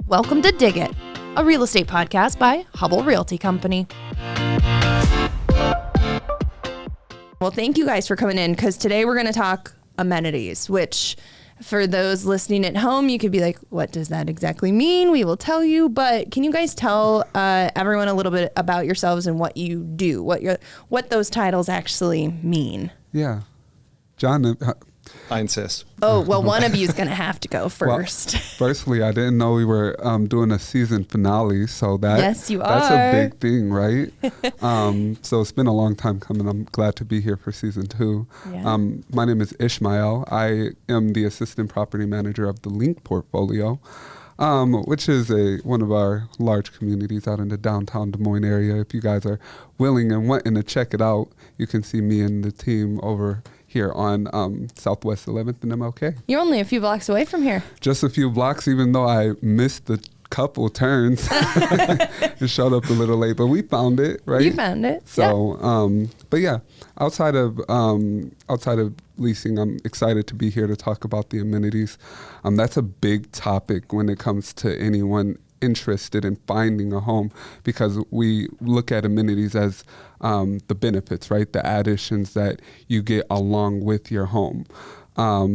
Welcome to Dig It, a real estate podcast by Hubbell Realty Company. Well, thank you guys for coming in, because today we're going to talk amenities, which for those listening at home, you could be like, what does that exactly mean? We will tell you, but can you guys tell everyone a little bit about yourselves and what you do, what those titles actually mean? Yeah. John, I insist. Oh, well, one of you is going to have to go first. Well, firstly, I didn't know we were doing a season finale, so Yes, you that's are. a big thing, right? So it's been a long time coming. I'm glad to be here for season 2. Yeah. My name is Ishmael. I am the assistant property manager of the Link portfolio, which is one of our large communities out in the downtown Des Moines area. If you guys are willing and wanting to check it out, you can see me and the team over here on Southwest 11th and MLK. You're only a few blocks away from here. Just a few blocks, even though I missed the couple turns. It showed up a little late, but we found it, right? You found it. So, yeah. But yeah, outside of leasing, I'm excited to be here to talk about the amenities. That's a big topic when it comes to anyone interested in finding a home, because we look at amenities as the benefits, right? The additions that you get along with your home. A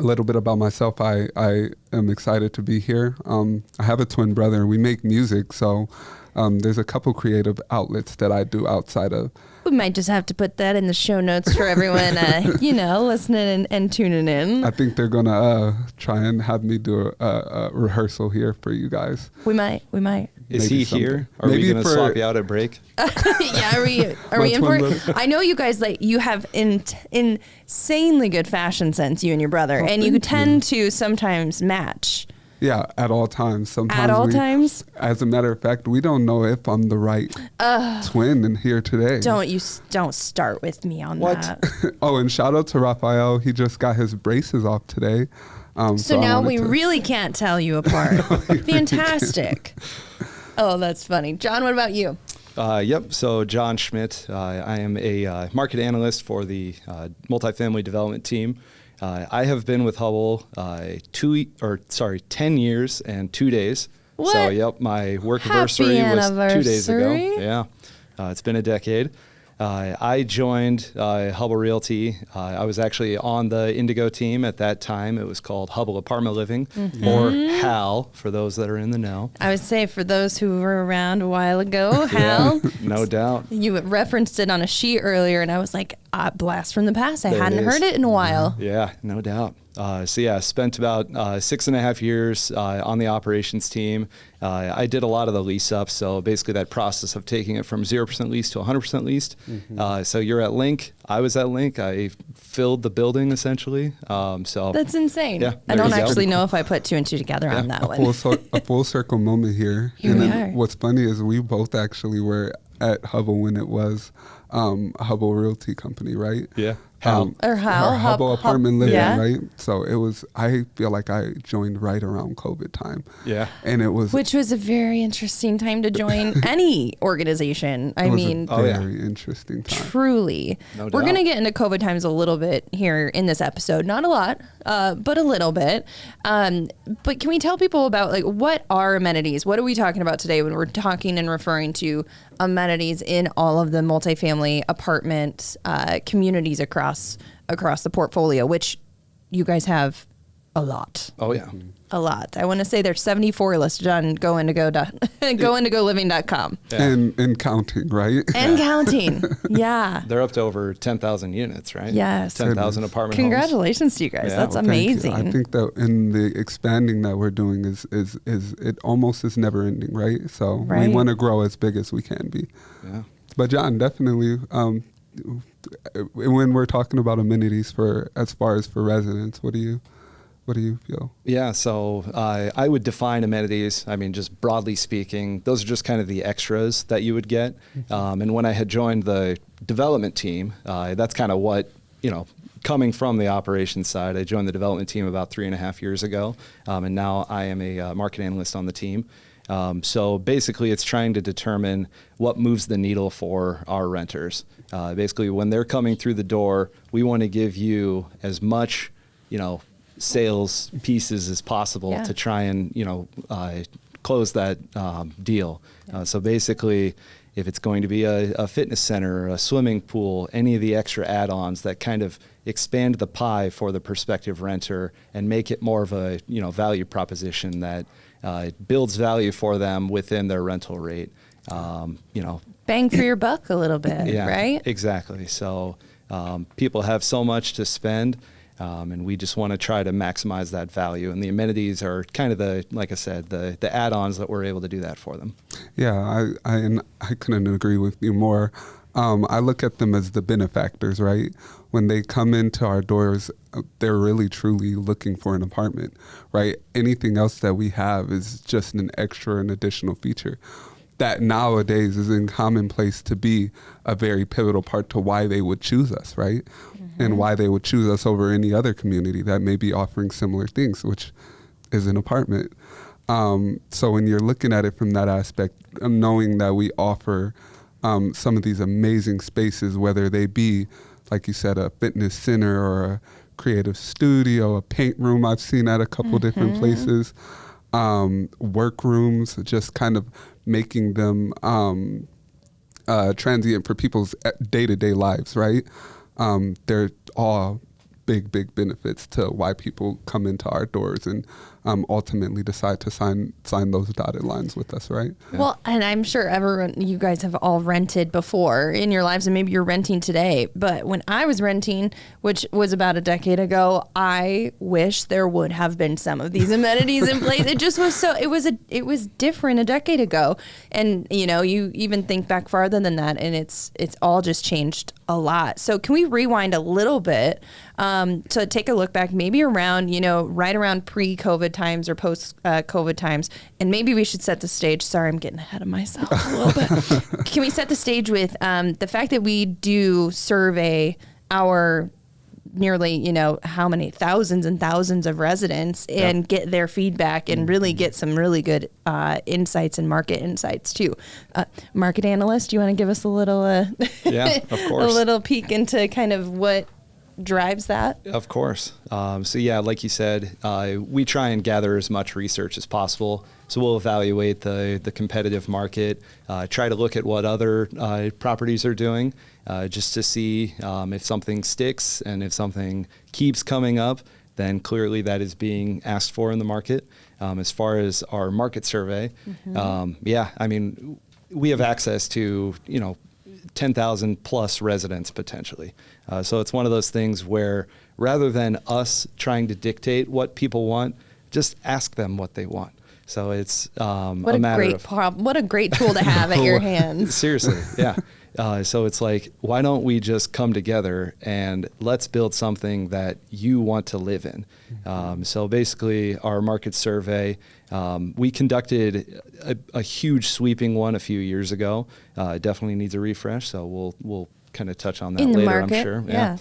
little bit about myself. I am excited to be here. I have a twin brother and we make music, so there's a couple creative outlets that I do outside of. We might just have to put that in the show notes for everyone, listening and tuning in. I think they're gonna try and have me do a rehearsal here for you guys. We might. Is Maybe he someday. here? Are Maybe we going to for- swap you out at break? Yeah, are we in for it? I know you guys, you have insanely good fashion sense, you and your brother, and you tend to sometimes match. Yeah, at all times. Sometimes At all times? As a matter of fact, we don't know if I'm the right twin in here today. Don't start with me on What? that. Oh, and shout out to Raphael. He just got his braces off today. So I now wanted we to- really can't tell you apart. Fantastic. Oh, that's funny. John, what about you? Yep. So John Schmitt. I am a market analyst for the multifamily development team. I have been with Hubbell 10 years and 2 days. What? So yep, my work Happy anniversary was 2 days ago. anniversary. Yeah. It's been a decade. I joined Hubbell Realty. I was actually on the Indigo team at that time. It was called Hubbell Apartment Living, or HAL, for those that are in the know. I would say for those who were around a while ago, Hal, Yeah, no doubt. you referenced it on a sheet earlier, and I was like, blast from the past. I There it hadn't is. heard it in a while. Yeah, no doubt. Spent about 6.5 years on the operations team. I did a lot of the lease up, so basically that process of taking it from 0% leased to 100% leased. So you're at Link. I was at Link. I filled the building essentially. That's insane. Yeah, I there don't you go. actually know if I put 2 and 2 together on that one. A full circle moment here. Here and we then are. what's funny is we both actually were at Hubbell when it was Hubbell Realty Company, right? Yeah. HAL. Or Hal. Hubbell Apartment Living, yeah. right? So it was, I feel like I joined right around COVID time. Yeah. And it was, Which was a very interesting time to join any organization. I it was mean, a very interesting time. truly. No We're going to doubt. get into COVID times a little bit here in this episode. Not a lot, but a little bit. But can we tell people about what are amenities? What are we talking about today when we're talking and referring to amenities in all of the multifamily apartment communities across the portfolio, which you guys have a lot. Oh yeah. A lot. I want to say there's 74 listed on goindigoliving.com. Yeah. And counting, right? And counting. Yeah. They're up to over 10,000 units, right? Yes. 10,000 apartment homes. Congratulations to you guys. Yeah, That's well, Thank you. amazing. I think that in the expanding that we're doing is it almost is never ending, right? So Right. we want to grow as big as we can be. Yeah. But John, definitely, when we're talking about amenities as far as for residents, what do you feel? Yeah, so I would define amenities, I mean, just broadly speaking, those are just kind of the extras that you would get. And when I had joined the development team, that's kind of what, coming from the operations side, I joined the development team about 3.5 years ago. And now I am a market analyst on the team. So basically it's trying to determine what moves the needle for our renters. Basically when they're coming through the door, we want to give you as much, sales pieces as possible to try and, close that deal. So basically, if it's going to be a fitness center, a swimming pool, any of the extra add-ons that kind of expand the pie for the prospective renter and make it more of a value proposition that builds value for them within their rental rate. Bang for your buck a little bit, right? Exactly. So people have so much to spend. And we just want to try to maximize that value. And the amenities are kind of like I said, the add-ons that we're able to do that for them. Yeah, I couldn't agree with you more. I look at them as the benefactors, right? When they come into our doors, they're really truly looking for an apartment, right? Anything else that we have is just an extra and additional feature that nowadays is in commonplace to be a very pivotal part to why they would choose us, right? And why they would choose us over any other community that may be offering similar things, which is an apartment. So when you're looking at it from that aspect, knowing that we offer some of these amazing spaces, whether they be, like you said, a fitness center or a creative studio, a paint room I've seen at a couple different places, work rooms, just kind of making them transient for people's day-to-day lives, right? They're all big benefits to why people come into our doors and ultimately decide to sign those dotted lines with us, right? Yeah. Well, and I'm sure you guys have all rented before in your lives, and maybe you're renting today. But when I was renting, which was about a decade ago, I wish there would have been some of these amenities in place. It just was it was different a decade ago, and you even think back farther than that, and it's all just changed a lot. So can we rewind a little bit to take a look back, maybe around right around pre-COVID times or post-COVID times, and maybe we should set the stage. Sorry, I'm getting ahead of myself a little bit. Can we set the stage with the fact that we do survey our nearly, how many thousands and thousands of residents and get their feedback and really get some really good insights and market insights too. Market analyst, do you want to give us a little, yeah, of course, a little peek into kind of what drives that? Of course. So yeah, like you said, we try and gather as much research as possible. So we'll evaluate the competitive market, try to look at what other properties are doing, just to see if something sticks, and if something keeps coming up, then clearly that is being asked for in the market. As far as our market survey, we have access to 10,000 plus residents potentially. So it's one of those things where rather than us trying to dictate what people want, just ask them what they want. So it's what a great tool to have at your hands. Seriously, yeah. So it's like, why don't we just come together and let's build something that you want to live in? So basically, our market survey, we conducted a huge sweeping one a few years ago. It definitely needs a refresh, so we'll kind of touch on that in the later, market. I'm sure. Yeah.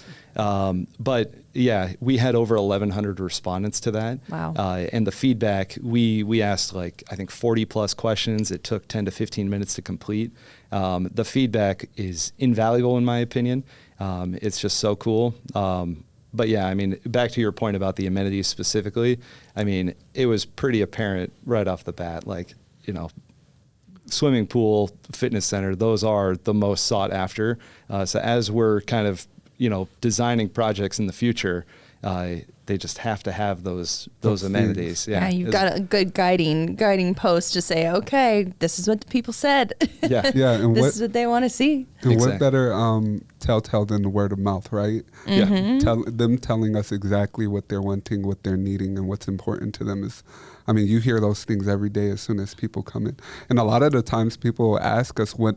But yeah, we had over 1,100 respondents to that. Wow. And the feedback, we asked I think 40 plus questions. It took 10 to 15 minutes to complete. The feedback is invaluable in my opinion. It's just so cool. But yeah, back to your point about the amenities specifically, it was pretty apparent right off the bat, swimming pool, fitness center, those are the most sought after. So as we're kind of, designing projects in the future, they just have to have those amenities. Yeah, you've got a good guiding post to say, okay, this is what the people said. Yeah, and this is what they want to see. And exactly. what better telltale than the word of mouth, right? Mm-hmm. Yeah, them telling us exactly what they're wanting, what they're needing, and what's important to them is. You hear those things every day as soon as people come in, and a lot of the times people will ask us what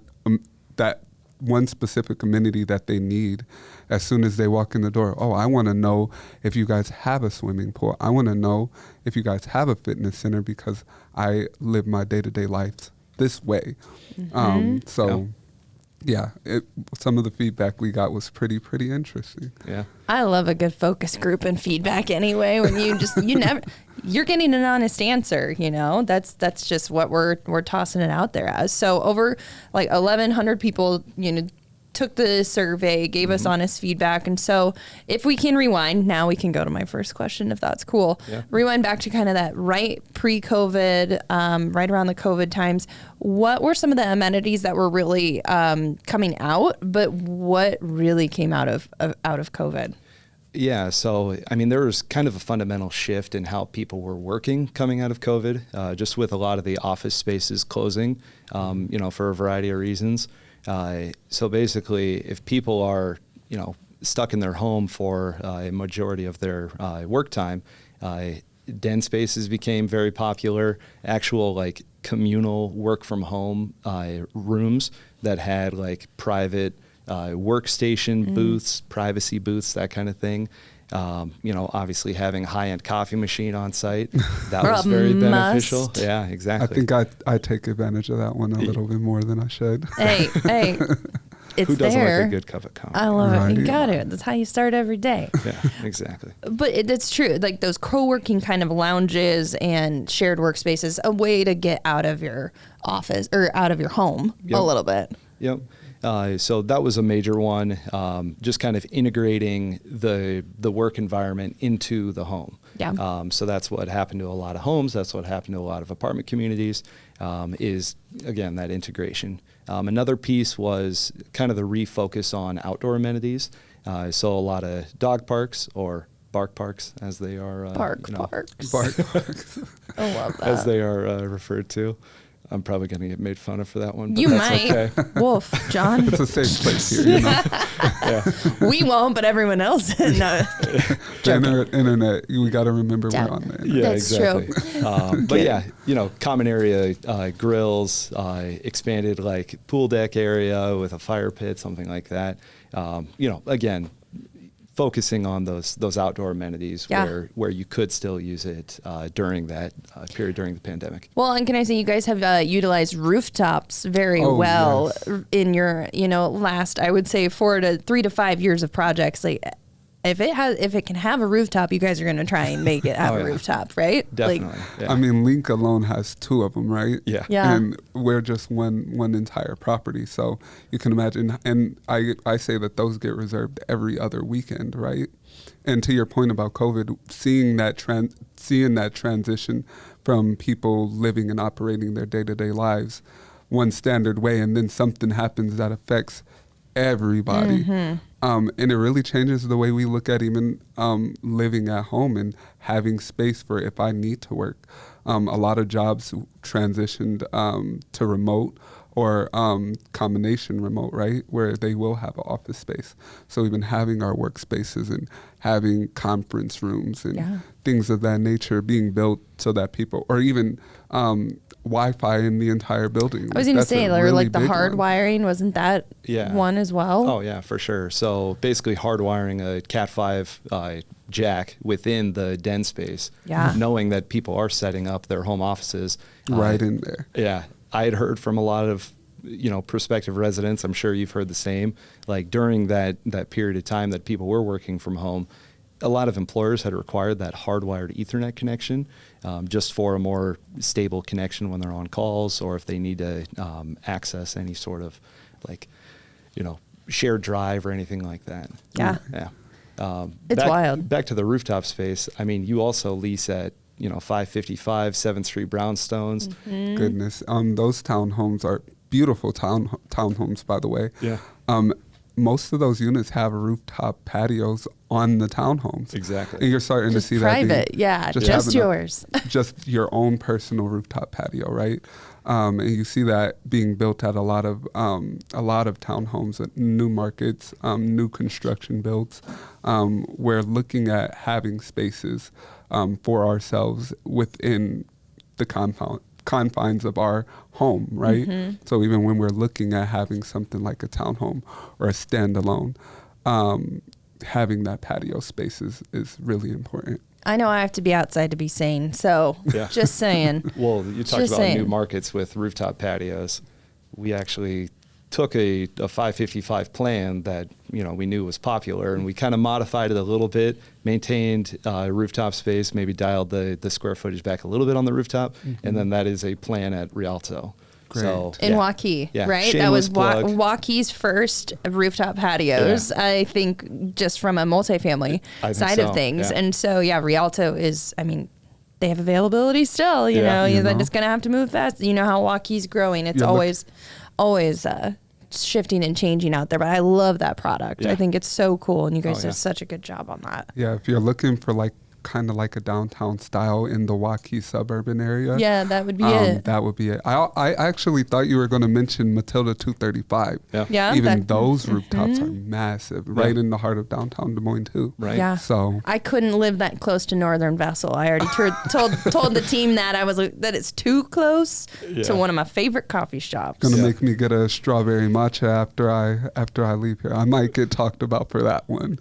that one specific amenity that they need as soon as they walk in the door. Oh, I want to know if you guys have a swimming pool. I want to know if you guys have a fitness center because I live my day-to-day life this way. Mm-hmm. Some of the feedback we got was pretty interesting. Yeah. I love a good focus group and feedback anyway, when you're getting an honest answer, that's just what we're tossing it out there as. So over 1,100 people, took the survey, gave us honest feedback. And so if we can rewind, now we can go to my first question, if that's cool. Yeah. Rewind back to kind of that right pre-COVID, right around the COVID times. What were some of the amenities that were really coming out, but what really came out of COVID? Yeah, so I mean, there was kind of a fundamental shift in how people were working coming out of COVID, just with a lot of the office spaces closing, for a variety of reasons. So basically, if people are, stuck in their home for a majority of their work time, den spaces became very popular. Actual like communal work from home rooms that had like private workstation booths, privacy booths, that kind of thing. Obviously having a high-end coffee machine on site, that was very beneficial. Yeah, exactly. I think I take advantage of that one a little bit more than I should. Hey, it's Who doesn't there. like a good cup of coffee? I love Right. it. You got it. That's how you start every day. Yeah, exactly. But it's true. Like those co-working kind of lounges and shared workspaces, a way to get out of your office or out of your home a little bit. Yep. So that was a major one, just kind of integrating the work environment into the home. Yeah. So that's what happened to a lot of homes. That's what happened to a lot of apartment communities, is, again, that integration. Another piece was kind of the refocus on outdoor amenities. So a lot of dog parks, or bark parks, as they are. Parks. I love that. As they are referred to. I'm probably going to get made fun of for that one. But You that's might. Okay. Wolf, John. It's a safe place here. Yeah. We won't, but everyone else. No. The internet, we got to remember Yeah. we're on the internet. Yeah, That's exactly. But yeah, common area grills, expanded like pool deck area with a fire pit, something like that. Again, focusing on those outdoor amenities where you could still use it during that period during the pandemic. Well, and can I say you guys have utilized rooftops very well in your, last, I would say 3 to 5 years of projects. Like if it can have a rooftop, you guys are going to try and make it have a rooftop, right? Definitely. I mean, Link alone has 2 of them, right? Yeah. And we're just one entire property. So you can imagine, and I say that those get reserved every other weekend, right? And to your point about COVID, seeing that transition from people living and operating their day-to-day lives one standard way, and then something happens that affects everybody. And it really changes the way we look at even living at home and having space for if I need to work. A lot of jobs transitioned to remote or combination remote, right, where they will have an office space. So we've been having our workspaces and having conference rooms and things of that nature being built so that people, or even Wi-Fi in the entire building. I was going to say, really like the big hard one. wiring, wasn't that one as well? Oh yeah, for sure. So basically hardwiring a Cat5 jack within the den space, knowing that people are setting up their home offices. Right in there. Yeah. I had heard from a lot of, prospective residents, I'm sure you've heard the same, like during that period of time that people were working from home, a lot of employers had required that hardwired Ethernet connection just for a more stable connection when they're on calls, or if they need to access any sort of shared drive or anything like that. Yeah. It's wild. Back to the rooftop space. I mean, you also lease at 555 7th Street Brownstones. Goodness. Those townhomes are beautiful townhomes, by the way. Yeah. Most of those units have rooftop patios on the townhomes. Exactly. And you're starting Just to see private, that. just having yours. just your own personal rooftop patio, right? And you see that being built at a lot of townhomes, at new markets, new construction builds. We're looking at having spaces for ourselves within the confines of our home, right? So even when we're looking at having something like a townhome or a standalone, having that patio space is really important. I know I have to be outside to be sane, so just saying. Well, you talked about new markets with rooftop patios. We actually took a 555 plan that we knew was popular, and we kind of modified it a little bit, maintained rooftop space, maybe dialed the square footage back a little bit on the rooftop, and then that is a plan at Rialto. Great. So in Waukee, Yeah. right? That was Shameless plug. Waukee's first rooftop patios, I think, just from a multifamily I think side of so, things. yeah. And so, Rialto is, I mean, they have availability still, you know, they're just going to have to move fast. You know how Waukee's growing. It's always shifting and changing out there, but I love that product. Yeah. I think it's so cool, and you guys Oh, did yeah. such a good job on that. Yeah, if you're looking for like kind of like a downtown style in the Waukee suburban area. Yeah, that would be it. That would be it. I actually thought you were going to mention Matilda 235. Yeah. Yeah, Even that- those rooftops are massive, right in the heart of downtown Des Moines too. Right. Yeah. So I couldn't live that close to Northern Vessel. I already told the team that I was like, that it's too close to one of my favorite coffee shops. gonna Yeah. make me get a strawberry matcha after I leave here. I might get talked about for that one.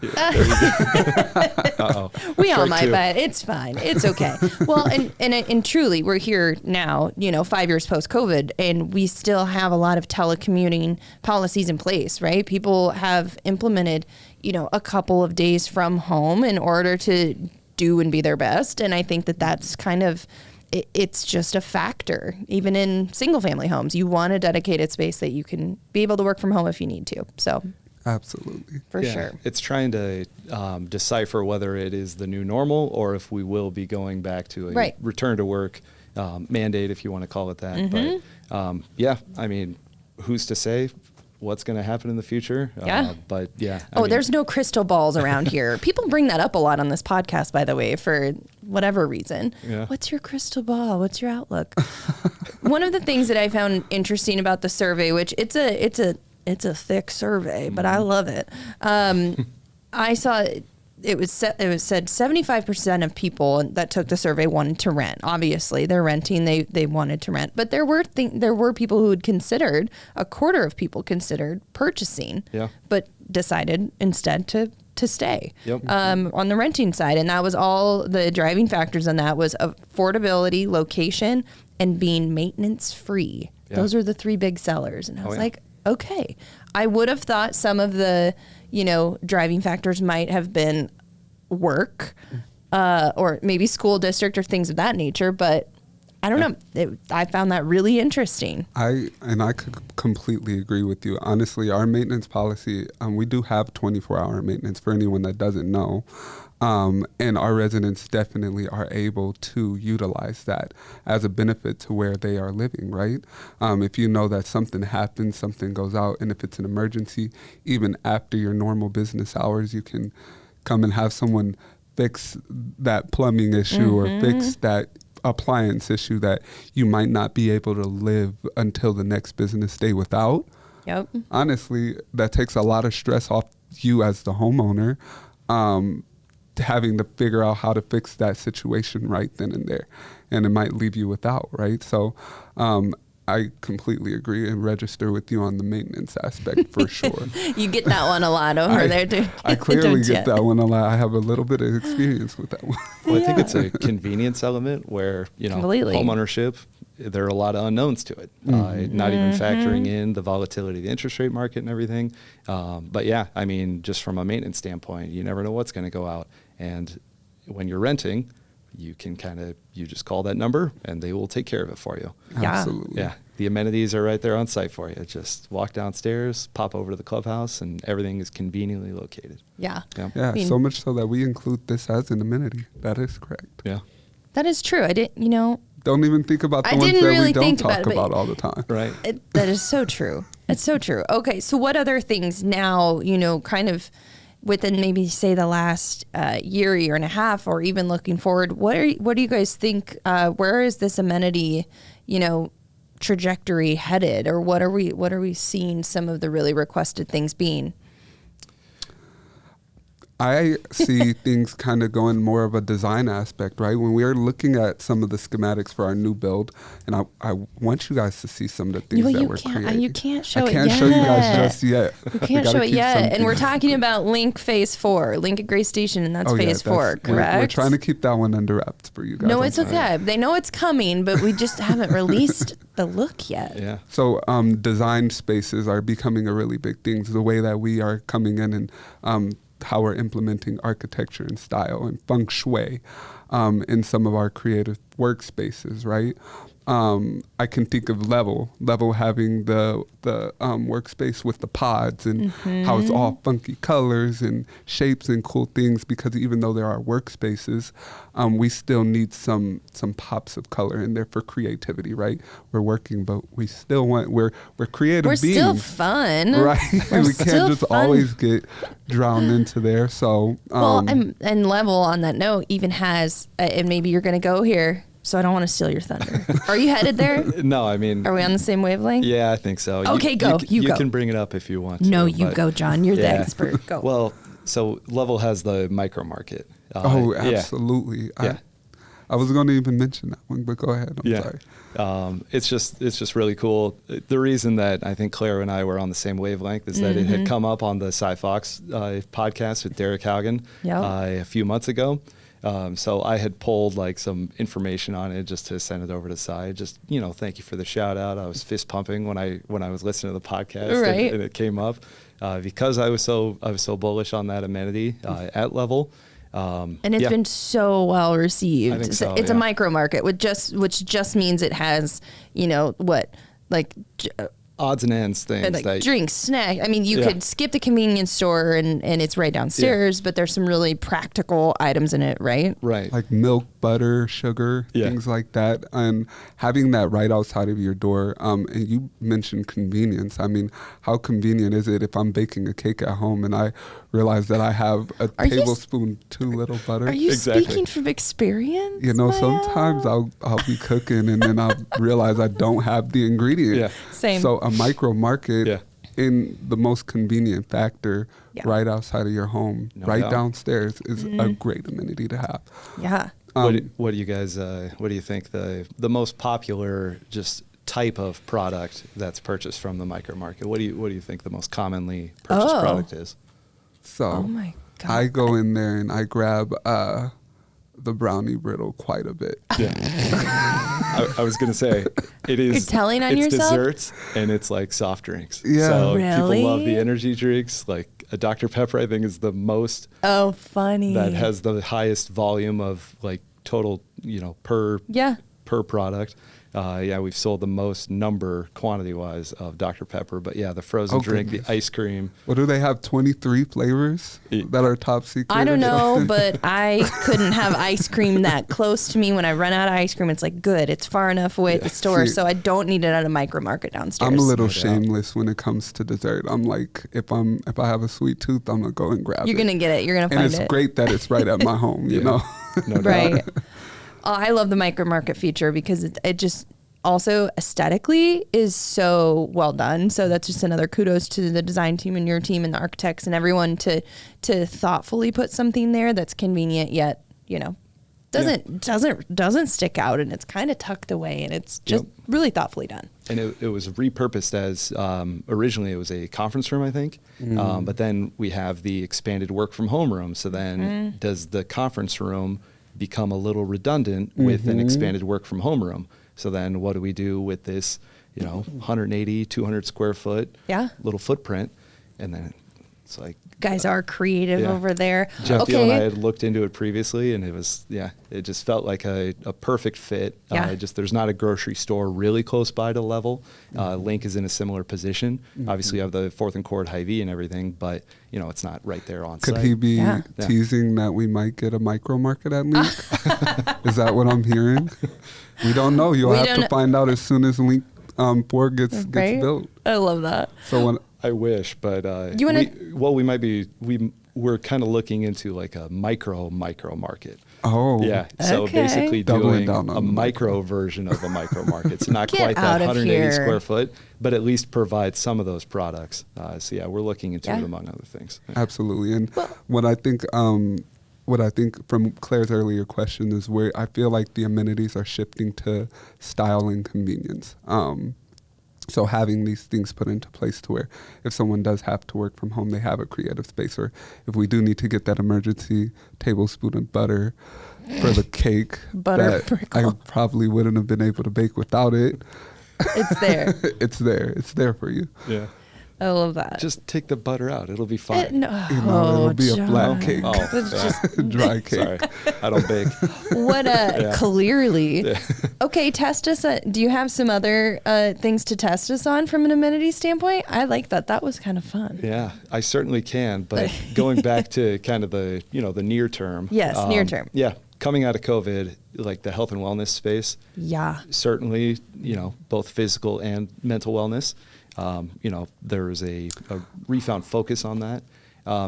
Uh-oh. We all Strike might, two. but it's fine. It's okay. Well, and truly, we're here now, 5 years post-COVID, and we still have a lot of telecommuting policies in place, right? People have implemented, a couple of days from home in order to do and be their best. And I think that that's kind of, it's just a factor. Even in single-family homes, you want a dedicated space that you can be able to work from home if you need to. So Absolutely. for Yeah, sure. It's trying to decipher whether it is the new normal or if we will be going back to a Right. return to work mandate, if you want to call it that. Mm-hmm. But I mean, who's to say what's going to happen in the future? Yeah. But yeah. There's no crystal balls around here. People bring that up a lot on this podcast, by the way, for whatever reason. Yeah. What's your crystal ball? What's your outlook? One of the things that I found interesting about the survey, which it's a thick survey, but I love it. I saw it was said 75% of people that took the survey wanted to rent. Obviously, they're renting; they wanted to rent. But there were people who had considered, a quarter of people considered purchasing, but decided instead to stay on the renting side. And that was all the driving factors on that was affordability, location, and being maintenance free. Yeah. Those are the three big sellers. And I was yeah. like, okay, I would have thought some of the, driving factors might have been work, or maybe school district or things of that nature, but I don't know. I found that really interesting. I could completely agree with you. Honestly, our maintenance policy, we do have 24-hour maintenance for anyone that doesn't know. And our residents definitely are able to utilize that as a benefit to where they are living, right? If you know that something happens, something goes out, and if it's an emergency, even after your normal business hours, you can come and have someone fix that plumbing issue or fix that appliance issue that you might not be able to live until the next business day without. Yep. Honestly, that takes a lot of stress off you as the homeowner, having to figure out how to fix that situation right then and there. And it might leave you without, right? So I completely agree and register with you on the maintenance aspect for sure. You get that one a lot over there too. I clearly Don't get you? that one a lot. I have a little bit of experience with that one. Well, I think it's a convenience element where, Completely. home ownership, there are a lot of unknowns to it, not even factoring in the volatility of the interest rate market and everything. But yeah, I mean, just from a maintenance standpoint, you never know what's going to go out. And when you're renting, you can you just call that number and they will take care of it for you. Yeah. Absolutely. Yeah. The amenities are right there on site for you. Just walk downstairs, pop over to the clubhouse, and everything is conveniently located. Yeah. Yeah. Yeah, I mean- so much so that we include this as an amenity. That is correct. Yeah. That is true. I didn't, Don't even think about the I ones didn't that really we don't think about talk it, but- about all the time. Right. that is so true. It's so true. Okay. So what other things now, kind of within maybe say the last year and a half, or even looking forward, what do you guys think, where is this amenity, trajectory headed, or what are we seeing some of the really requested things being? I see things kind of going more of a design aspect, right? When we are looking at some of the schematics for our new build, and I want you guys to see some of the things Well, that you we're can't- creating. you can't show it I can't show you guys yet. just yet. We We can't gotta show it keep yet, some and we're things- talking about Link Phase 4, Link at Gray Station, and that's Oh, yeah, Phase 4, that's- correct? We're trying to keep that one under wraps for you guys. No, I'm it's sorry. okay. They know it's coming, but we just haven't released the look yet. Yeah. So design spaces are becoming a really big thing. So the way that we are coming in and how we're implementing architecture and style and feng shui in some of our creative workspaces, right? I can think of Level having the workspace with the pods and how it's all funky colors and shapes and cool things, because even though there are workspaces, we still need some pops of color in there for creativity, right? We're working, but we still we're creative beings. We're still fun. Right. We still can't just fun. always get drowned into there. So, Well, and Level on that note even has, and maybe you're going to go here, so I don't want to steal your thunder. Are you headed there? No, I mean, Are we on the same wavelength? yeah, I think so. Okay, go. You go. You can bring it up if you want to. No, you but- go, John. You're the Yeah. expert. Go. Well, so Level has the micro market. oh, yeah. absolutely. Yeah. I was going to even mention that one, but go ahead. I'm Yeah. sorry. It's just really cool. The reason that I think Claire and I were on the same wavelength is that it had come up on the Sci Fox podcast with Derek Haugen Yep. a few months ago. So I had pulled like some information on it just to send it over to Cy. Just, thank you for the shout out. I was fist pumping when I was listening to the podcast Right. and it came up because I was so bullish on that amenity at Level. And it's been so well received. I think so, It's a yeah. micro market, which just means it has, odds and ends things like that drinks, snack. I mean, you Yeah. could skip the convenience store and it's right downstairs, but there's some really practical items in it, right? right. Like milk, butter, sugar, Yeah. things like that. And having that right outside of your door. And you mentioned convenience. I mean, how convenient is it if I'm baking a cake at home and I realize that I have a Are you s- tablespoon too little butter? Are you Exactly. speaking from experience? Sometimes I'll be cooking and then I'll realize I don't have the ingredient. Yeah. Same. So a micro market Yeah. in the most convenient factor Yeah. right outside of your home, No right doubt. downstairs is a great amenity to have. Yeah. What do you guys? What do you think the most popular just type of product that's purchased from the micro market? What do you think the most commonly purchased Oh. product is? So Oh my God. I go in there and I grab the brownie brittle quite a bit. Yeah, I was gonna say it is. You're telling on it's yourself? desserts and it's like soft drinks. Yeah. so Really? people love the energy drinks. Like a Dr Pepper, I think is the most Oh, funny. that has the highest volume of like total, per Yeah. per product. We've sold the most number quantity-wise of Dr. Pepper, but yeah, the frozen Oh, drink, goodness. the ice cream. What do they have? 23 flavors that are top secret? I don't or know, something? but I couldn't have ice cream that close to me. When I run out of ice cream, it's like, good, it's far enough away at the store, See, so I don't need it at a micro market downstairs. I'm a little No doubt. shameless when it comes to dessert. I'm like, if I have a sweet tooth, I'm gonna go and grab You're it. gonna get it. You're gonna And find it's it. great that it's right at my home. You Yeah. know. No doubt. Right. Oh, I love the micro market feature because it just also aesthetically is so well done. So that's just another kudos to the design team and your team and the architects and everyone to thoughtfully put something there that's convenient yet, doesn't stick out, and it's kind of tucked away, and it's just really thoughtfully done. And it was repurposed as originally it was a conference room, I think. But then we have the expanded work from home room. So then does the conference room become a little redundant with an expanded work from home room? So then what do we do with this, 180, 200 square foot little footprint? And then it's like, Guys are creative Yeah. over there. Jeff Okay. Deal and I had looked into it previously, and it was, it just felt like a perfect fit. Yeah. There's not a grocery store really close by to Level. Link is in a similar position. Obviously, you have the 4th and Court Hy-Vee and everything, but it's not right there on Could site. he be Yeah. teasing that we might get a micro market at Link? Is that what I'm hearing? We don't know. You'll We have don't to find out as soon as Link 4 gets Right? built. I love that. So when I wish, but You wanna- we're kind of looking into like a micro market. oh Yeah, so Okay. basically Doubling doing down on a the micro version of a micro market. It's not Get quite out that of 180 here. square foot, but at least provide some of those products. So yeah, we're looking into it Yeah. among other things. Absolutely. And Well- what I think from Claire's earlier question is where I feel like the amenities are shifting to style and convenience. So having these things put into place to where if someone does have to work from home, they have a creative space, or if we do need to get that emergency tablespoon of butter for the cake Butter that I prickle. probably wouldn't have been able to bake without it. It's there. It's there for you. Yeah. I love that. Just take the butter out. It'll be fine. It'll be a black cake. Oh, yeah. Dry cake. Sorry, I don't bake. What clearly. Yeah. Okay, test us. Do you have some other things to test us on from an amenity standpoint? I like that. That was kind of fun. Yeah, I certainly can. But going back to kind of the the near term. Yes, near term. Yeah, coming out of COVID, like the health and wellness space. Yeah. Certainly, both physical and mental wellness. There was a refound focus on that.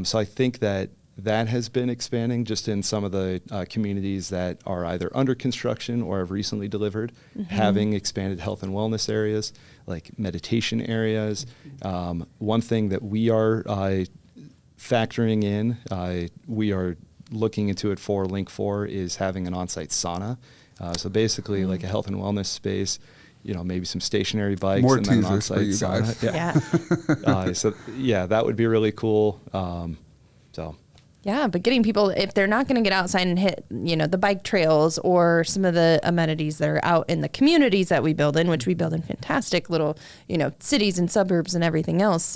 So I think that has been expanding just in some of the communities that are either under construction or have recently delivered, having expanded health and wellness areas, like meditation areas. One thing that we are factoring in, we are looking into it for Link 4, is having an on-site sauna. So basically like a health and wellness space, maybe some stationary bikes. More and then teasers for you guys. Yeah. So yeah, that would be really cool. Yeah, but getting people, if they're not going to get outside and hit, the bike trails or some of the amenities that are out in the communities that we build in, which we build in fantastic little, cities and suburbs and everything else.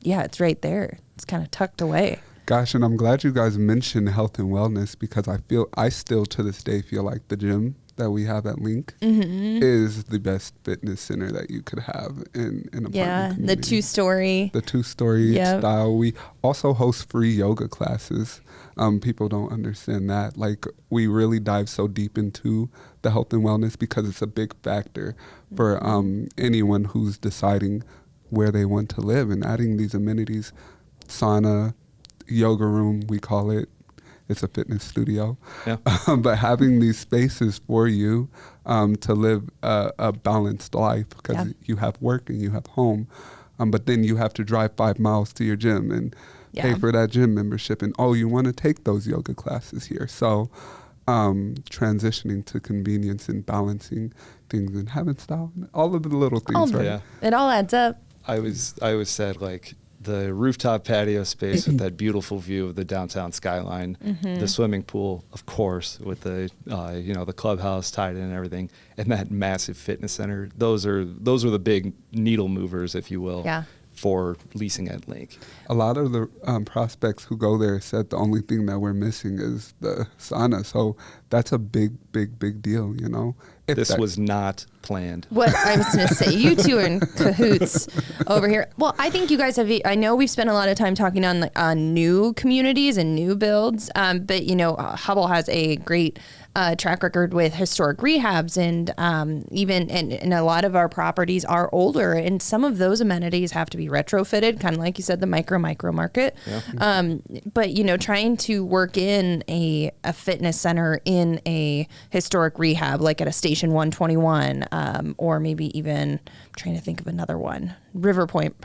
It's right there. It's kind of tucked away. Gosh, and I'm glad you guys mentioned health and wellness, because I still to this day feel like the gym that we have at Link is the best fitness center that you could have in an apartment community. The two-story. The two-story style. We also host free yoga classes. People don't understand that. Like, we really dive so deep into the health and wellness because it's a big factor for anyone who's deciding where they want to live, and adding these amenities, sauna, yoga room, we call it. It's a fitness studio. Yeah. But having these spaces for you to live a balanced life, because you have work and you have home, but then you have to drive 5 miles to your gym and pay for that gym membership. And, you want to take those yoga classes here. So transitioning to convenience and balancing things and having style, all of the little things, right? Yeah. It all adds up. I always said, like, the rooftop patio space with that beautiful view of the downtown skyline, the swimming pool, of course, with the the clubhouse tied in and everything, and that massive fitness center. Those are the big needle movers, if you will, for leasing at Link. A lot of the prospects who go there said the only thing that we're missing is the sauna. So that's a big, big, big deal, This was not planned. What I was going to say, you two are in cahoots over here. Well, I think you guys have, I know we've spent a lot of time talking on new communities and new builds, but Hubbell has a great track record with historic rehabs, and and a lot of our properties are older, and some of those amenities have to be retrofitted, kind of like you said, the micro market. Yeah. But trying to work in a fitness center in a historic rehab, like at a Station 121, or maybe even, I'm trying to think of another one. River Point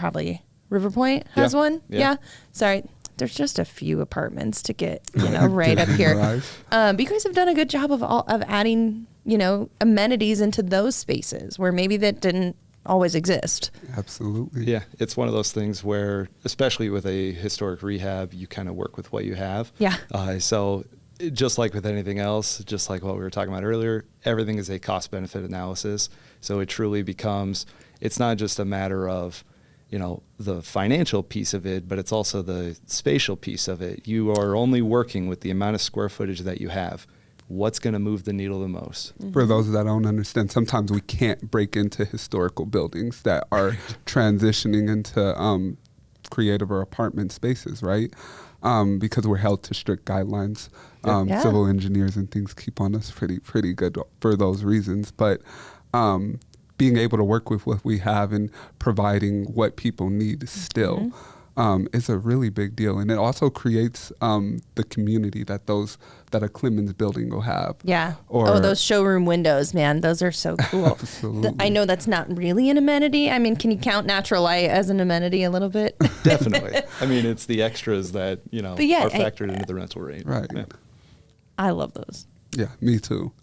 has one. Yeah. Sorry. There's just a few apartments to get, right up here. But you guys have done a good job of adding, amenities into those spaces where maybe that didn't always exist. Absolutely. Yeah, it's one of those things where, especially with a historic rehab, you kind of work with what you have. Yeah. So just like with anything else, just like what we were talking about earlier, everything is a cost-benefit analysis. So it truly becomes, it's not just a matter of, the financial piece of it, but it's also the spatial piece of it. You are only working with the amount of square footage that you have. What's going to move the needle the most? For those that don't understand, sometimes we can't break into historical buildings that are transitioning into creative or apartment spaces, right? Because we're held to strict guidelines. Civil engineers and things keep on us pretty good for those reasons. But being able to work with what we have and providing what people need still is a really big deal. And it also creates the community that a Clemens building will have. Yeah. Or those showroom windows, man. Those are so cool. Absolutely. I know that's not really an amenity. I mean, can you count natural light as an amenity a little bit? Definitely. I mean, it's the extras that, are factored into the rental rate. Right. Yeah. I love those. Yeah, me too.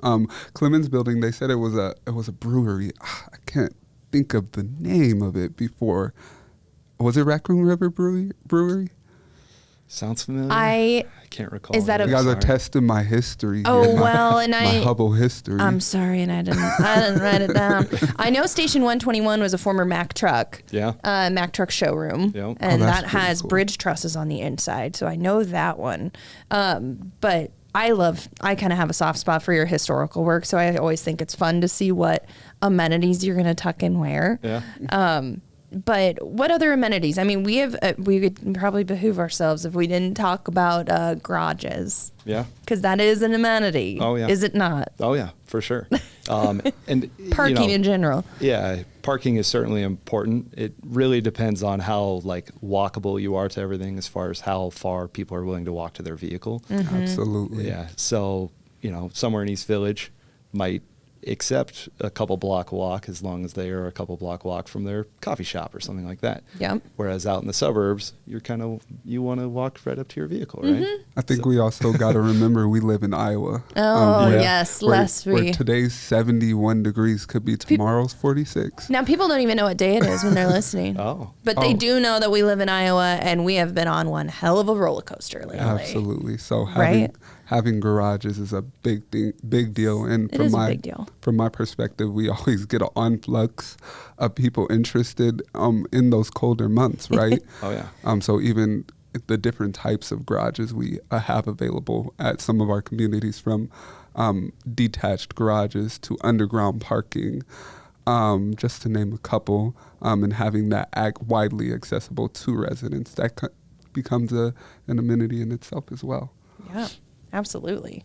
Clemens building, they said it was a brewery. I can't think of the name of it before. Was it Raccoon River Brewery? Sounds familiar. I can't recall. Is that it. a- You guys are Sorry. testing my history. Oh, here, well, and my I- Hubbell history. I'm sorry, and I didn't write it down. I know Station 121 was a former Mack truck. Yeah. Mack truck showroom. Yep. And Oh, that's that pretty has cool. bridge trusses on the inside, so I know that one. But I kind of have a soft spot for your historical work, so I always think it's fun to see what amenities you're going to tuck in where. Yeah. But what other amenities? I mean, we would probably behoove ourselves if we didn't talk about garages. Yeah. Because that is an amenity. Oh, yeah. Is it not? Oh yeah, for sure. And Parking in general. Yeah, parking is certainly important. It really depends on how walkable you are to everything, as far as how far people are willing to walk to their vehicle. Absolutely. Yeah. So somewhere in East Village might accept a couple block walk as long as they are a couple block walk from their coffee shop or something like that. Yep. Whereas out in the suburbs, you want to walk right up to your vehicle, right? I think we also got to remember we live in Iowa. Oh, yeah. yes, Where lest we. today's 71 degrees could be tomorrow's 46. Now, people don't even know what day it is when they're listening. Oh. But they Oh. do know that we live in Iowa, and we have been on one hell of a roller coaster lately. Absolutely. So Right. having garages is a big deal. And It is a big deal. From my perspective, we always get an influx of people interested in those colder months, right? Oh yeah. So even the different types of garages we have available at some of our communities, from detached garages to underground parking, just to name a couple, and having that widely accessible to residents, that becomes an amenity in itself as well. Yeah, absolutely.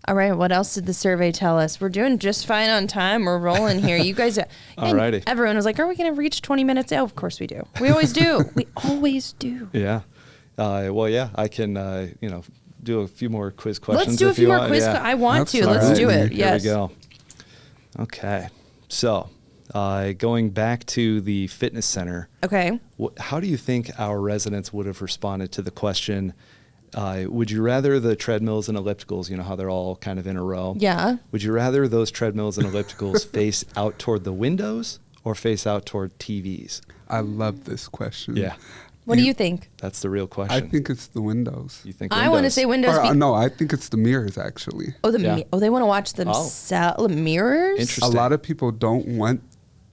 All right, what else did the survey tell us? We're doing just fine on time. We're rolling here. You guys, and Alrighty. everyone was like, are we going to reach 20 minutes? Oh, of course we do. We always do. We always do. Yeah. Well, yeah, I can, do a few more quiz questions. Let's do a if few you more want. quiz. Yeah. I want to. Let's Absolutely. do it. Here Yes. we go. Okay. So, going back to the fitness center, Okay. how do you think our residents would have responded to the question, would you rather the treadmills and ellipticals, how they're all kind of in a row? Yeah. Would you rather those treadmills and ellipticals face out toward the windows or face out toward TVs? I love this question. Yeah. What do you think? That's the real I question. think it's the windows. You think I want to windows? say windows. Or, no, I think it's the mirrors, actually. Yeah. They want to watch themselves. Mirrors? Interesting. A lot of people don't want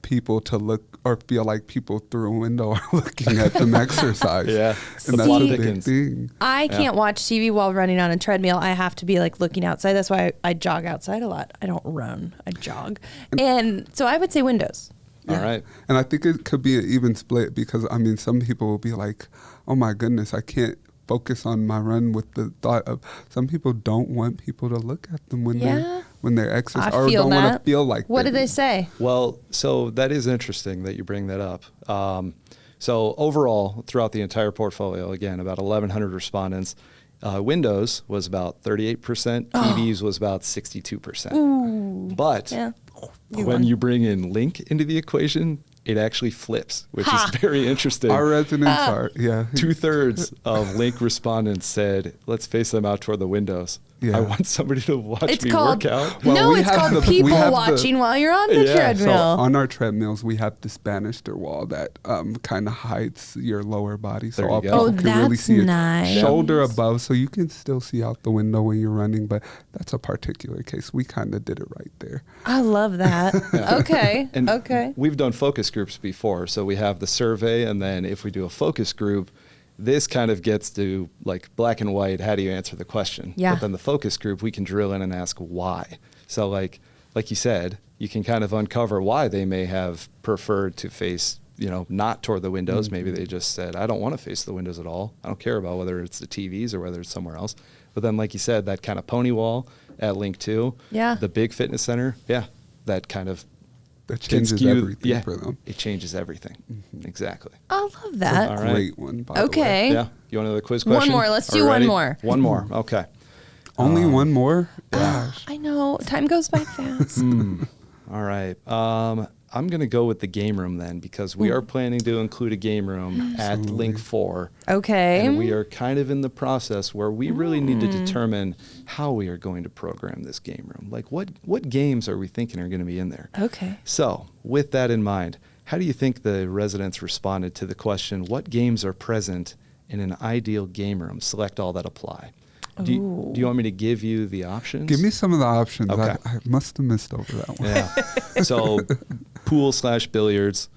people to look or feel like people through a window are looking at them exercise. Yeah. It's And the that's plot a big thickens. thing. I can't watch TV while running on a treadmill. I have to be looking outside. That's why I jog outside a lot. I don't run, I jog. And so I would say windows. All right. And I think it could be an even split because, some people will be like, oh my goodness, I can't focus on my run with the thought of, some people don't want people to look at them when Yeah. they're exercising, I or feel don't want that. to feel like What they're- did they say? Well, so that is interesting that you bring that up. So overall, throughout the entire portfolio, again, about 1,100 respondents, Windows was about 38%, TVs was about 62%. But Yeah. when you bring in Link into the equation, it actually flips, which Ha! is very interesting. Our residents are, yeah. 2/3 of Link respondents said, let's face them out toward the windows. Yeah. I want somebody to watch It's me called work out. Well, no. we It's have called we people have watching while you're on the Yeah, so So treadmill. on our treadmills, we have this banister wall that kind of hides your lower body, so There you all go. people Oh, can really that's see your nice. shoulder above, so you can still see out the window when you're running. But that's a particular case. We kind of did it right there. I love that. Okay. And Okay. we've done focus groups before. So we have the survey, and then if we do a focus group, this kind of gets to black and white, how do you answer the question? Yeah. But then the focus group, we can drill in and ask why. So like you said, you can kind of uncover why they may have preferred to face, not toward the windows. Maybe they just said, I don't want to face the windows at all. I don't care about whether it's the TVs or whether it's somewhere else. But then, like you said, that kind of pony wall at Link 2, Yeah. the big fitness center, that kind of That can changes skew- everything for them. It changes everything. Exactly. I love that. All right. Great one, by the way. Okay. Yeah. You want another quiz One question? more. Let's do All one righty. more. One more. Okay. Only one more? Gosh. I know. Time goes by fast. All right. I'm going to go with the game room then, because we are planning to include a game room at Link 4. Okay. And we are kind of in the process where we really need to determine how we are going to program this game room. Like what games are we thinking are going to be in there? Okay. So with that in mind, how do you think the residents responded to the question, what games are present and an ideal game room. Select all that apply. Do you want me to give you the options? Give me some of the options. Okay. I must have missed over that one. Yeah. So pool/billiards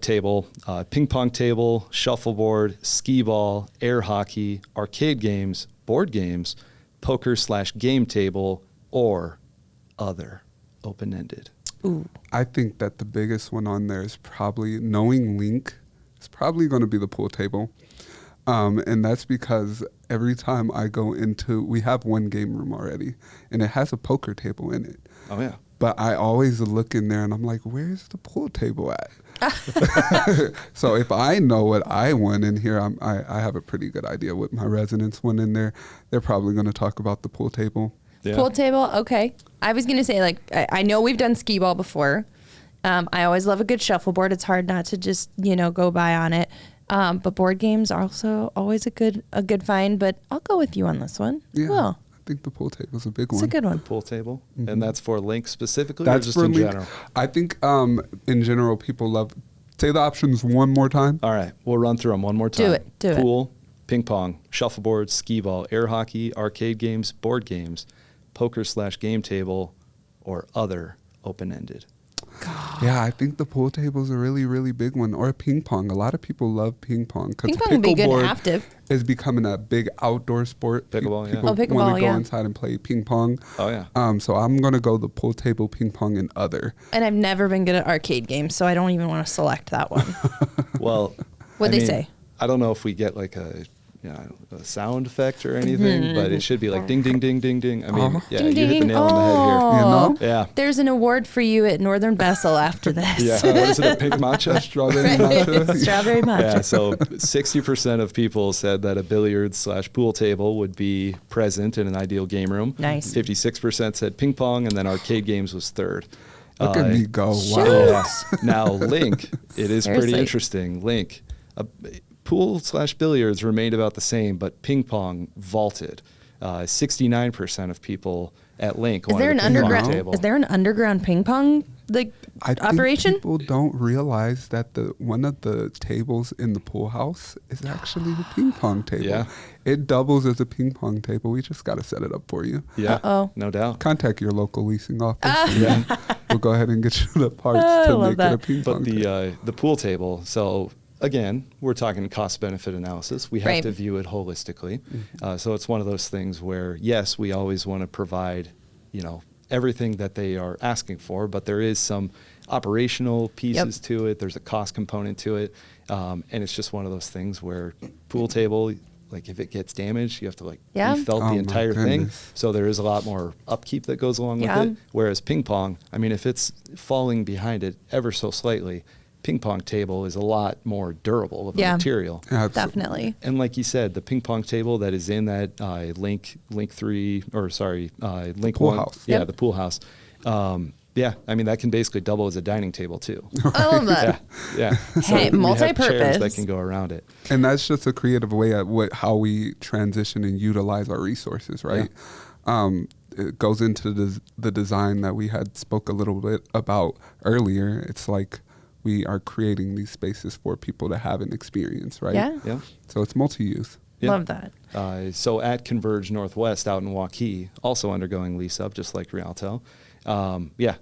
table, ping pong table, shuffleboard, skee ball, air hockey, arcade games, board games, poker/game table, or other, open-ended. Ooh. I think that the biggest one on there is probably, knowing Link, it's probably going to be the pool table. And that's because every time I go into, we have one game room already, and it has a poker table in it. Oh, yeah. But I always look in there and I'm like, where's the pool table at? So if I know what I want in here, I have a pretty good idea what my residents want in there. They're probably going to talk about the pool table. Yeah. Pool table, okay. I was gonna say, like, I know we've done skee ball before. I always love a good shuffleboard. It's hard not to just go by on it. But board games are also always a good find. But I'll go with you on this one. Yeah, Well, I think the pool table is a big it's one. a good one. Pool table, and that's for Link specifically, That's or just for in Link. general? I think in general people love. Say the options one more time. All right, we'll run through them one more time. Do it. Pool, ping pong, shuffleboard, skee ball, air hockey, arcade games, board games, poker/game table, or other, open-ended. Yeah, I think the pool table is a really, really big one. Or ping pong. A lot of people love ping pong because Ping pong would be good pickleboard active. is becoming a big outdoor sport. Pickleball, yeah. People Oh, pickleball, want to go yeah. inside and play ping pong. Oh, yeah. So I'm gonna go the pool table, ping pong, and other. And I've never been good at arcade games, so I don't even want to select that one. Well, What'd I they mean, say? I don't know if we get like a sound effect or anything, but it should be like ding, ding, ding, ding, ding. I mean, yeah, Ding, you hit the ding. nail on the head here. You know? Yeah. There's an award for you at Northern Bessel after this. Yeah. What is it, a pink matcha? Strawberry Right. matcha. Strawberry matcha. Yeah, so 60% of people said that a billiards/pool table would be present in an ideal game room. Nice. 56% said ping pong, and then arcade games was third. Look at me go! Shoot. Wow. Yeah. Now, Link, it is pretty Seriously. interesting. Link, pool/billiards remained about the same, but ping pong vaulted. 69% of people at Link Is wanted there a an ping pong underground? table. Is there an underground ping pong I think operation? people don't realize that one of the tables in the pool house is actually the ping pong table. Yeah. It doubles as a ping pong table. We just got to set it up for you. Yeah, Uh-oh. no doubt. Contact your local leasing office. And we'll go ahead and get you the parts I to love make that. it a ping But pong table. the pool table, so again, we're talking cost-benefit analysis. We have Right. to view it holistically. So it's one of those things where, yes, we always want to provide, everything that they are asking for, but there is some operational pieces to it. There's a cost component to it. And it's just one of those things where pool table, like if it gets damaged, you have to Yeah. refelt Oh the my entire thing. goodness. So there is a lot more upkeep that goes along Yeah. with it. Whereas ping pong, I mean, if it's falling behind it ever so slightly, ping pong table is a lot more durable of a Yeah. material. Absolutely. Definitely. And like you said, the ping pong table that is in that Link 3, Link Pool 1. house. Yeah, Yep. the pool house. Yeah, I mean, that can basically double as a dining table too. I love that. Yeah. Hey, we have chairs multi-purpose. that can go around it. And that's just a creative way at how we transition and utilize our resources, right? It goes into the design that we had spoke a little bit about earlier. It's like we are creating these spaces for people to have an experience, right? Yeah. Yeah. So it's multi-use. Yeah. Love that. So at Converge Northwest out in Waukee, also undergoing lease up, just like Rialto.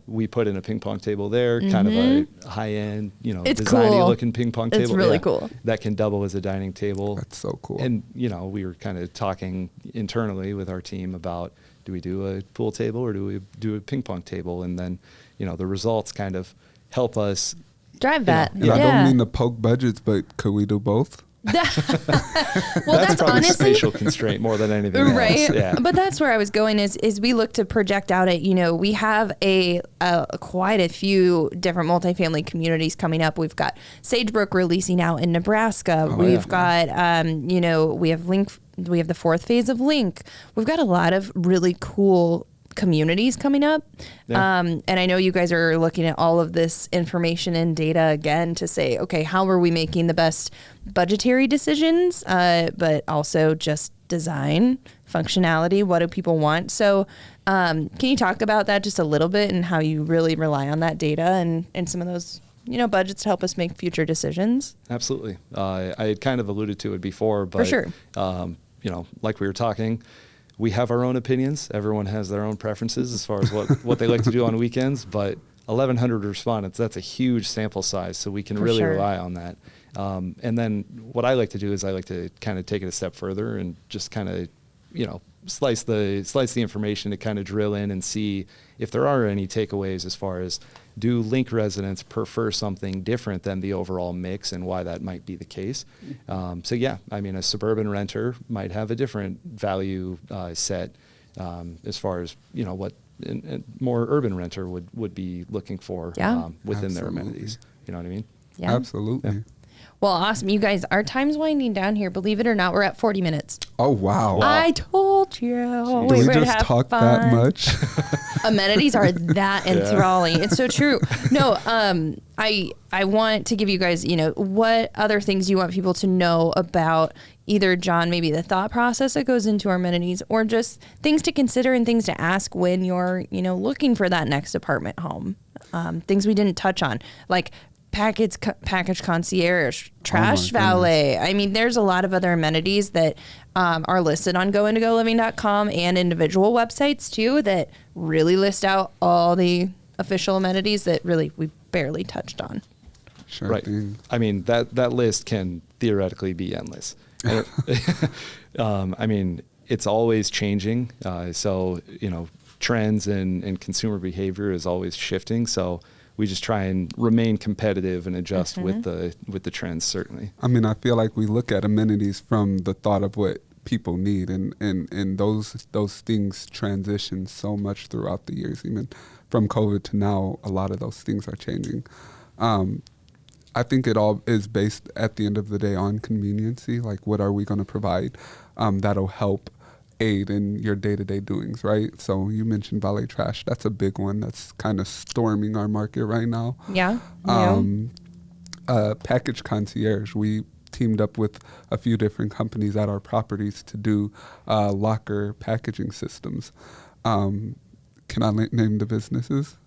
We put in a ping pong table there, kind of a high-end, It's designy cool. looking ping pong It's table. really cool. That can double as a dining table. That's so cool. And, we were kind of talking internally with our team about, do we do a pool table or do we do a ping pong table? And then, the results kind of help us. Drive that. And I don't mean to poke budgets, but could we do both? Well, That's probably honestly spatial constraint more than anything else. right. Yeah. But that's where I was going is we look to project out at, we have quite a few different multifamily communities coming up. We've got Sagebrook releasing out in Nebraska. We've got, we have Link. We have the fourth phase of Link. We've got a lot of really cool communities coming up. Yeah. And I know you guys are looking at all of this information and data again to say, okay, how are we making the best budgetary decisions, but also just design, functionality, what do people want? So can you talk about that just a little bit and how you really rely on that data and some of those, budgets to help us make future decisions. Absolutely. I had kind of alluded to it before, but For sure. Like we were talking, we have our own opinions. Everyone has their own preferences as far as what they like to do on weekends, but 1,100 respondents, that's a huge sample size, so we can really rely on that. And then what I like to do is I like to kind of take it a step further and just kind of, slice the information to kind of drill in and see if there are any takeaways as far as, do Link residents prefer something different than the overall mix and why that might be the case. A suburban renter might have a different value set as far as, what a more urban renter would be looking for within their amenities. You know what I mean? Yeah. Absolutely. Yeah. Well, awesome. You guys, our time's winding down here. Believe it or not, we're at 40 minutes. Oh, wow. I told you. Do we just talk that much? Amenities are that enthralling. It's so true. No, I want to give you guys, what other things you want people to know about either, John, maybe the thought process that goes into our amenities, or just things to consider and things to ask when you're, looking for that next apartment home. Things we didn't touch on, like package concierge, trash valet. I mean, there's a lot of other amenities that are listed on goindigoliving.com and individual websites too that really list out all the official amenities that really we barely touched on. Sure right. thing. I mean, that list can theoretically be endless. It's always changing. So, trends and consumer behavior is always shifting. So we just try and remain competitive and adjust with the trends, certainly. I mean, I feel like we look at amenities from the thought of what people need, and those things transition so much throughout the years. Even from COVID to now, a lot of those things are changing. I think it all is based at the end of the day on conveniency. Like, what are we going to provide that'll help aid in your day-to-day doings, right? So you mentioned valet trash. That's a big one that's kind of storming our market right now. Yeah. Package concierge. We teamed up with a few different companies at our properties to do locker packaging systems. Can I name the businesses?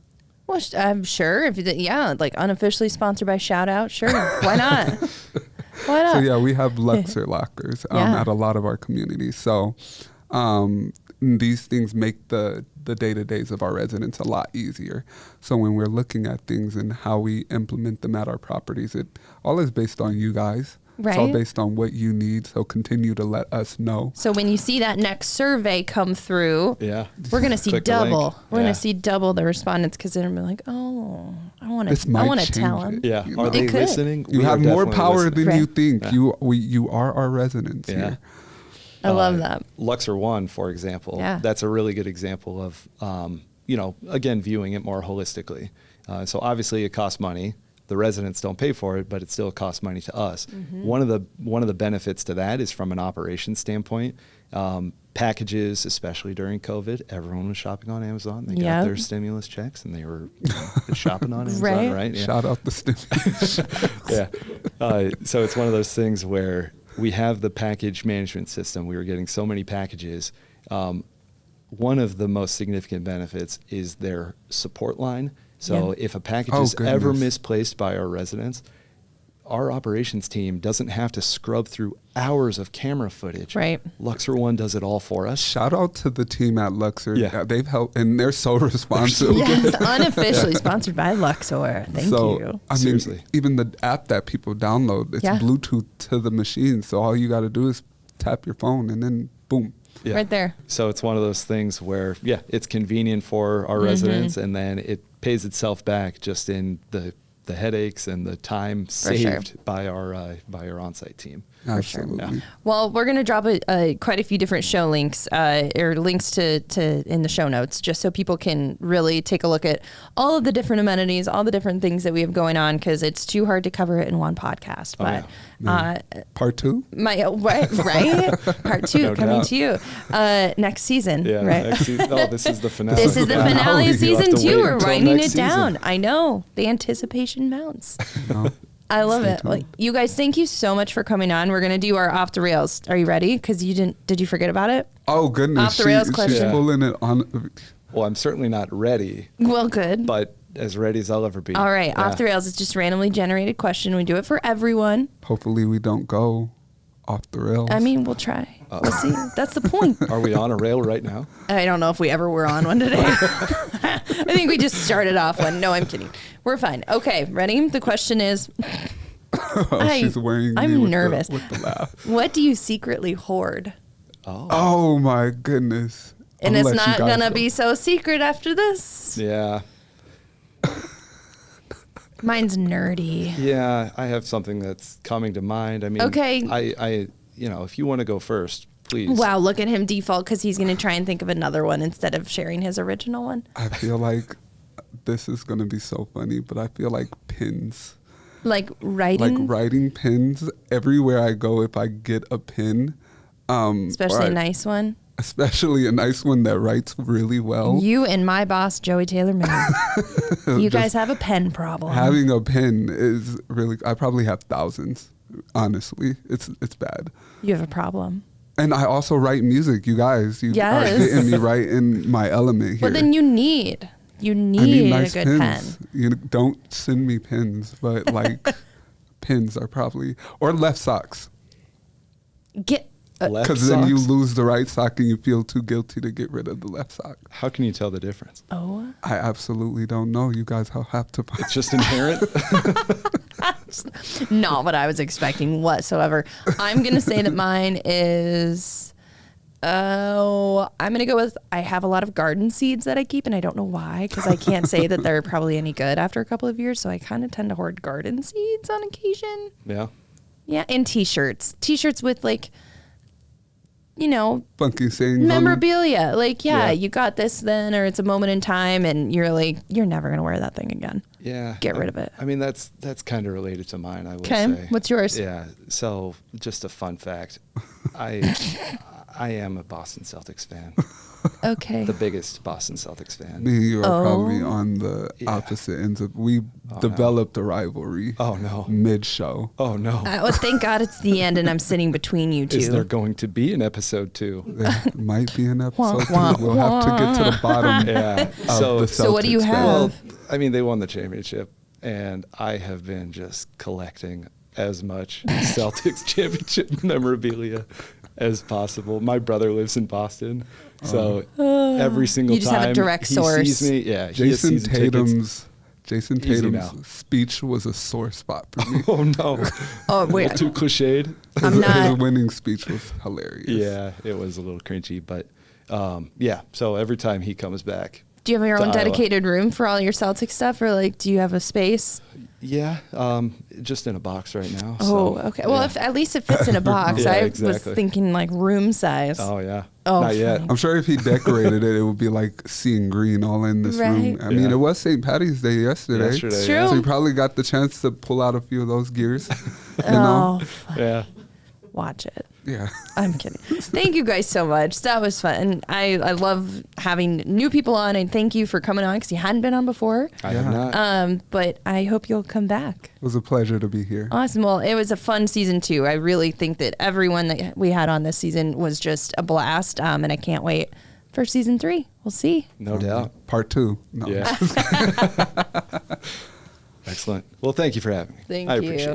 Well, I'm sure. Like unofficially sponsored by Shout Out. Sure. Why not? Why not? So we have Luxor lockers at a lot of our communities. So these things make the day-to-days of our residents a lot easier. So when we're looking at things and how we implement them at our properties, it all is based on you guys. Right. It's all based on what you need. So continue to let us know. So when you see that next survey come through, we're going to see Click double. We're going to see double the respondents because they're going to be like, oh, I want to tell them. Yeah. Are they listening? You have more power than you think. Yeah. You are our residents here. I love that. Luxor One, for example, that's a really good example of, again, viewing it more holistically. So obviously it costs money. The residents don't pay for it, but it still costs money to us. Mm-hmm. One of the benefits to that is from an operations standpoint. Packages, especially during COVID, everyone was shopping on Amazon. They got their stimulus checks and they were shopping on Amazon, right? Yeah. Shout out the stimulus. So it's one of those things where we have the package management system. We were getting so many packages. One of the most significant benefits is their support line. So if a package is ever misplaced by our residents, our operations team doesn't have to scrub through hours of camera footage. Right. Luxor One does it all for us. Shout out to the team at Luxor. Yeah. They've helped, and they're so responsive. Yes, unofficially sponsored by Luxor. Thank you. Seriously. Even the app that people download, it's Bluetooth to the machine. So all you got to do is tap your phone and then boom. Yeah. Right there. So it's one of those things where, it's convenient for our residents, and then it pays itself back just in the headaches and the time saved by our on-site team. Absolutely. Sure. Well, we're going to drop quite a few different show links or links to in the show notes, just so people can really take a look at all of the different amenities, all the different things that we have going on, because it's too hard to cover it in one podcast. But part two, right? Part two No coming doubt. to you next season. Yeah, right? Next season. Oh, this is the finale. This is the finale of season 2. We're winding it down. Season. I know the anticipation mounts. No. I love it. Well, you guys, thank you so much for coming on. We're going to do our off the rails. Are you ready? Because did you forget about it? Oh, goodness. Off the rails question. She's pulling it on. Well, I'm certainly not ready. Well, good. But as ready as I'll ever be. All right, off the rails. It's just randomly generated question. We do it for everyone. Hopefully we don't go off the rails. I mean, we'll try. We'll see. That's the point. Are we on a rail right now? I don't know if we ever were on one today. I think we just started off one. No, I'm kidding. We're fine. Okay, ready? The question is... She's wearing me I'm nervous. With the laugh. What do you secretly hoard? Oh my goodness. And I'll it's let you not guys going to go. be so secret after this. Yeah. Mine's nerdy. Yeah, I have something that's coming to mind. I mean, Okay. I if you want to go first, please. Wow, look at him default because he's going to try and think of another one instead of sharing his original one. I feel like this is going to be so funny, but I feel like pins. Like writing? Like writing pins. Everywhere I go, if I get a pin. Especially a nice one. Especially a nice one that writes really well. You and my boss, Joey Taylor Miller. You guys have a pen problem. Having a pen is really, I probably have thousands. Honestly, it's bad. You have a problem. And I also write music, you guys. You Yes. are getting me right in my element here. Well, then you need I need nice a good pens. pen. You don't send me pins, but like pins are probably, or left socks. Get Left Because then you socks? lose the right sock and you feel too guilty to get rid of the left sock. How can you tell the difference? Oh. I absolutely don't know. You guys have to. It's just inherent. Not what I was expecting whatsoever. I'm going to say that mine is, I'm going to go with, I have a lot of garden seeds that I keep, and I don't know why, because I can't say that they're probably any good after a couple of years, so I kind of tend to hoard garden seeds on occasion. Yeah. Yeah, and t-shirts. T-shirts with, like, you know, Funky sayings. on them. memorabilia. Like, Yeah. you got this then, or it's a moment in time, and you're like, you're never going to wear that thing again. Yeah. Get rid of it. I mean, that's kind of related to mine, I will Okay, say. what's yours? Yeah. So, just a fun fact. I am a Boston Celtics fan. Okay. The biggest Boston Celtics fan. Me and you are probably Oh. on the Yeah. opposite ends of. We developed a rivalry. Oh, no. Mid-show. Oh, no. Well, thank God it's the end, and I'm sitting between you two. Is there going to be an episode 2? There might be an episode. Wah, We'll have to get to the bottom. Yeah. Of the So what do you Celtics fan. have? Well, I mean, they won the championship, and I have been just collecting as much Celtics championship memorabilia as possible. My brother lives in Boston, so every single You just have a time direct he source. sees me, yeah, he has Jason season tickets. Easy now. Tatum's speech was a sore spot for me. Oh no! Oh, wait. Too cliched. I'm His not. winning speech was hilarious. Yeah, it was a little cringy, but yeah. So every time he comes back, Do you have your to own Iowa. dedicated room for all your Celtic stuff, or like, do you have a space? yeah, just in a box right now. Oh, so, okay. Well, yeah. if at least it fits in a box. Yeah, I exactly. was thinking like room size. Oh yeah. Oh, Not yet. fine. I'm sure if he decorated it, it would be like seeing green all in this room. Right. I mean, Yeah. it was St. Patty's Day yesterday. Yesterday, It's yeah. true. So you probably got the chance to pull out a few of those gears. You know? Oh, Yeah. watch it. Yeah. I'm kidding. Thank you guys so much. That was fun. And I love having new people on, and thank you for coming on because you hadn't been on before. I have Yeah. not. But I hope you'll come back. It was a pleasure to be here. Awesome. Well, it was a fun season too. I really think that everyone that we had on this season was just a blast. And I can't wait for season 3. We'll see. No doubt. Part 2. No. Yeah. Excellent. Well, thank you for having me. Thank I you. appreciate it.